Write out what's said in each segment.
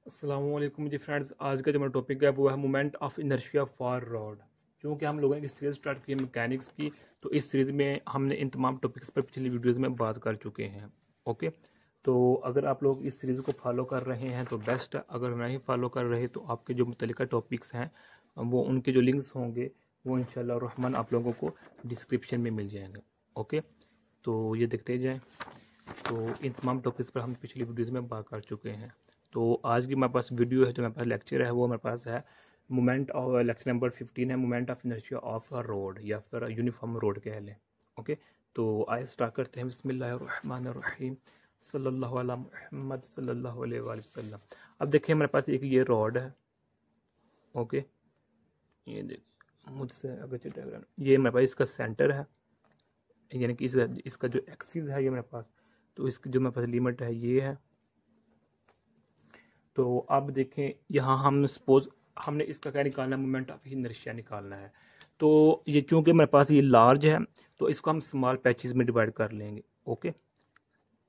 अस्सलाम वालेकुम जी फ्रेंड्स। आज का जो हमारा टॉपिक है वो है moment of inertia for rod. क्योंकि हम लोगों ने एक सीरीज़ स्टार्ट की है मैकेनिक्स की, तो इस सीरीज़ में हमने इन तमाम टॉपिक्स पर पिछली वीडियोज़ में बात कर चुके हैं। ओके, तो अगर आप लोग इस सीरीज़ को फॉलो कर रहे हैं तो बेस्ट है, अगर नहीं फॉलो कर रहे तो आपके जो मुतल्लिका टॉपिक्स हैं वो उनके जो लिंक्स होंगे वो इंशाल्लाह रहमान आप लोगों को डिस्क्रिप्शन में मिल जाएंगे। ओके, तो ये देखते जाएँ। तो इन तमाम टॉपिक्स पर हम पिछली वीडियोज़ में बात कर चुके हैं। तो आज की मेरे पास वीडियो है, जो मेरे पास लेक्चर है वो मेरे पास है मोमेंट ऑफ लेक्चर नंबर 15 है, moment of inertia of a road या फिर यूनिफॉर्म रोड कह लें। ओके, तो आइए स्टार्ट करते हैं। बिस्मिल्लाहिर्रहमानिर्रहीम, सल्लल्लाहु अला मुहम्मद सल्लल्लाहु अलैहि वसल्लम। अब देखिए मेरे पास एक ये रॉड है। ओके, ये देखिए मुझसे अगर डायग्राम, ये मेरे पास इसका सेंटर है, यानी कि इसका जो एक्सिस है ये मेरे पास, तो इसकी जो मेरे पास लिमिट है ये है। तो अब देखें यहाँ हम सपोज हमने इसका क्या निकालना है, मोमेंट ऑफ इनर्शिया निकालना है। तो ये चूंकि मेरे पास ये लार्ज है तो इसको हम स्मॉल पैचेस में डिवाइड कर लेंगे। ओके,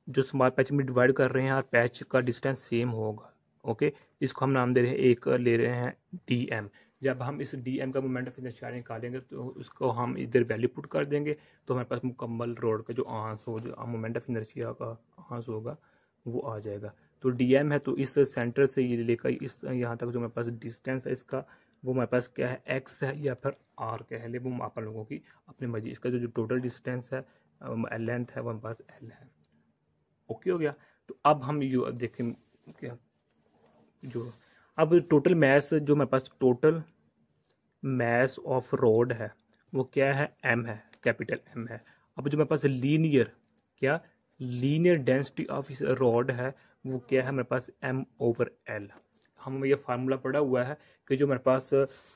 जो स्मॉल पैच में डिवाइड कर रहे हैं और पैच का डिस्टेंस सेम होगा। ओके, इसको हम नाम दे रहे हैं, एक ले रहे हैं डी एम। जब हम इस डी एम का मोमेंट ऑफ इनर्शिया निकालेंगे तो उसको हम इधर वैल्यू पुट कर देंगे, तो हमारे पास मुकम्मल रोड का जो आंस हो, जो मोमेंट ऑफ इनर्शिया का आंस होगा वो आ जाएगा। तो डी एम है, तो इस सेंटर से ये लेकर इस यहाँ तक जो मेरे पास डिस्टेंस है इसका, वो हमारे पास क्या है, एक्स है या फिर आर कह ले, वो आप लोगों की अपनी मर्जी। इसका जो टोटल डिस्टेंस है, लेंथ है, वो हमारे पास एल है। ओके हो गया। तो अब हम यू देखें क्या, जो अब टोटल मैस, जो मेरे पास टोटल मैस ऑफ रोड है वो क्या है, एम है, कैपिटल एम है। अब जो मेरे पास लीनियर क्या, लीनियर डेंसिटी ऑफ इस रोड है वो क्या है मेरे पास, एम ओवर एल। हम ये फार्मूला पढ़ा हुआ है कि जो मेरे पास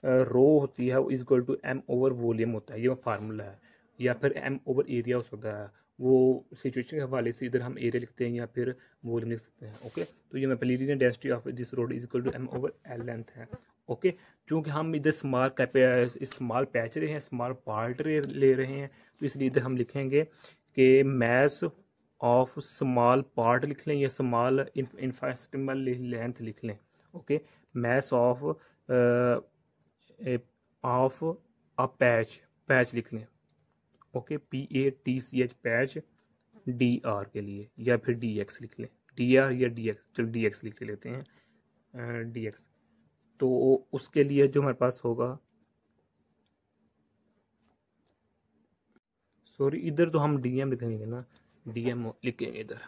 रो होती है वो equal to M over volume होता है, ये फार्मूला है, या फिर एम ओवर एरिया हो सकता है। वो सिचुएशन के हवाले से इधर हम एरिया लिखते हैं या फिर वॉल्यूम लिख सकते हैं। ओके, तो ये मेरे linear density of this rod is equal to M over L length है। ओके, चूँकि हम इधर स्मॉल पैच रहे हैं, स्मॉल पार्ट ले रहे हैं, तो इसलिए इधर हम लिखेंगे कि मैस ऑफ स्मॉल पार्ट लिख लें या स्मॉल इन्फाइनेटेसिमल लेंथ लिख लें। Okay, mass of a patch लिख लें। ओके, PATCH पैच DR के लिए, या फिर DX लिख लें, DR या DX, चलो DX लिख लेते हैं, DX। तो उसके लिए जो हमारे पास होगा, सॉरी इधर तो हम DM लिखेंगे ना, DM लिखेंगे इधर,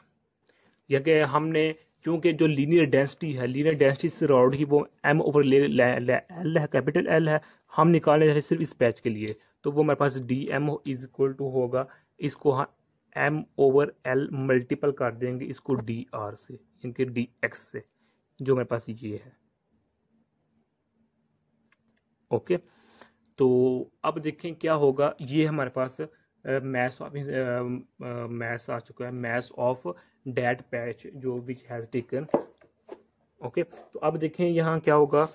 या कि हमने चूंकि जो लीनियर डेंसिटी है, लीनियर डेंसिटी से रॉड ही वो एम ओवर एल है, कैपिटल एल है, हम निकालने जा रहे हैं सिर्फ इस पैच के लिए। तो वो मेरे पास D M is equal to होगा, इसको हम एम ओवर एल मल्टीपल कर देंगे इसको डी आर से, इनके डी एक्स से, जो मेरे पास ये है। ओके, तो अब देखें क्या होगा, ये हमारे पास मैस ऑफ मैस आ चुका है, मैस ऑफ डेट पैच जो विच हैज टेकन। ओके, तो अब देखें यहाँ क्या होगा,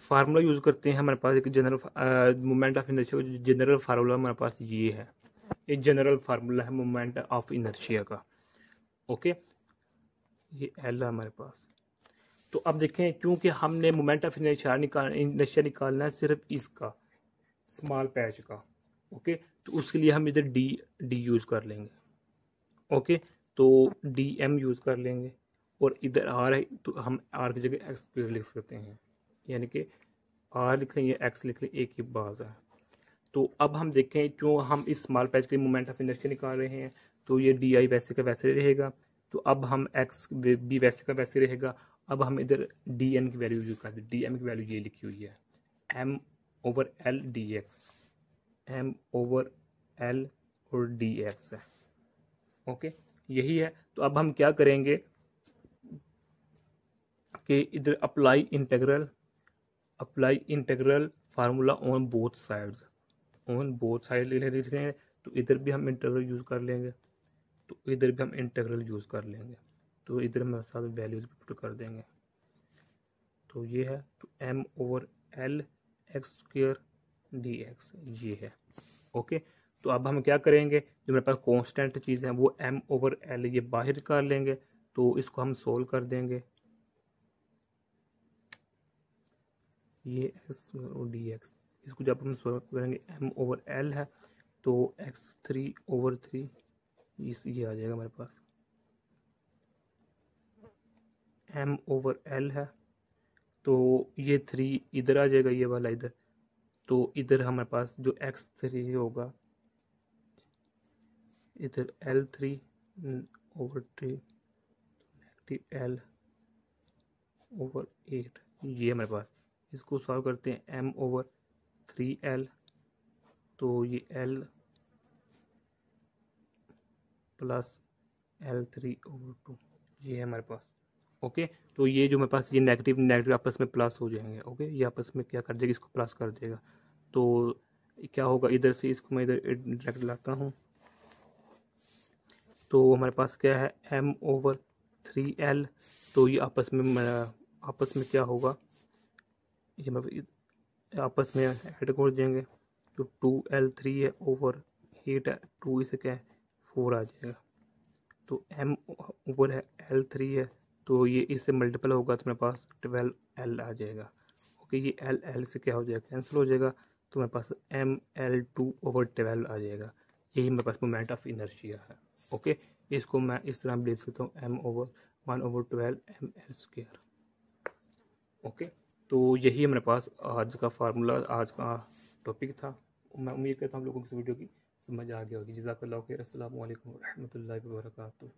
फार्मूला यूज करते हैं। हमारे पास एक जनरल मोमेंट ऑफ इनर्शिया, जो जनरल फार्मूला हमारे पास ये है, ये जनरल फार्मूला है मोमेंट ऑफ इनर्शिया का। ओके, ये एल है हमारे पास। तो अब देखें, क्योंकि हमने मोमेंट ऑफ इनर्शिया निकालना है सिर्फ इसका, स्मॉल पैच का। ओके, तो उसके लिए हम इधर डी यूज़ कर लेंगे। ओके, तो DM यूज़ कर लेंगे, और इधर आर है तो हम आर की जगह एक्स लिख सकते हैं, यानी कि आर लिख लें या एक्स लिख लें, एक ही बात है। तो अब हम देखें, जो हम इस स्मॉल पैच के मोमेंट ऑफ इनर्शिया निकाल रहे हैं, तो ये DI वैसे का वैसे रहेगा, तो अब हम एक्स भी वैसे का वैसे रहेगा। अब हम इधर DM की वैल्यू यूज कर दें, DM की वैल्यू ये लिखी हुई है, M over L DX, M over L और DX है। ओके, यही है। तो अब हम क्या करेंगे कि इधर apply integral formula on both sides, लिख रहे हैं, तो इधर भी हम इंटीग्रल यूज़ कर लेंगे, तो इधर भी हम इंटीग्रल यूज़ कर लेंगे, तो इधर हम साथ वैल्यूज पुट कर देंगे। तो ये है, तो M over L x square DX ये है। ओके, तो अब हम क्या करेंगे, जो मेरे पास कांस्टेंट चीज़ है वो M ओवर L ये बाहर निकाल लेंगे, तो इसको हम सोल्व कर देंगे। ये एक्स और डी एक्स, इसको जब हम सोल्व करेंगे एम ओवर एल है तो एक्स 3/3 ये आ जाएगा हमारे पास। एम ओवर एल है तो ये 3 इधर आ जाएगा, ये वाला इधर, तो इधर हमारे पास जो x3 होगा इधर L3/3 L ओवर 8 ये हमारे पास। इसको सॉल्व करते हैं m/3l, तो ये l प्लस L3/2 ये है हमारे पास। ओके, तो ये जो हमारे पास ये नेगेटिव नेगेटिव आपस में प्लस हो जाएंगे। ओके, ये आपस में क्या कर देगा, इसको प्लस कर देगा। तो क्या होगा, इधर से इसको मैं इधर डायरेक्ट लाता हूँ, तो हमारे पास क्या है m/3l, तो ये आपस में क्या होगा, ये आपस में ऐड कर देंगे, तो 2l3 है ओवर 8 है, 2 इसे क्या है 4 आ जाएगा। तो m ऊपर है l3 है, तो ये इससे मल्टीपल होगा तो मेरे पास 12l आ जाएगा। ओके, ये l से क्या हो जाएगा, कैंसिल हो जाएगा, तो मेरे पास ml2/12 आ जाएगा। यही मेरे पास मोमेंट ऑफ इनर्शिया है। ओके, इसको मैं इस तरह लिख सकता हूँ m/1/12 ml²। ओके, तो यही हमारे पास आज का फार्मूला, आज का टॉपिक था। मैं उम्मीद करता हूँ आप लोगों को इस वीडियो की समझ आ गया होगी। जज़ाकल्लाहु खैर। अस्सलामु अलैकुम व रहमतुल्लाहि व बरकातुहू।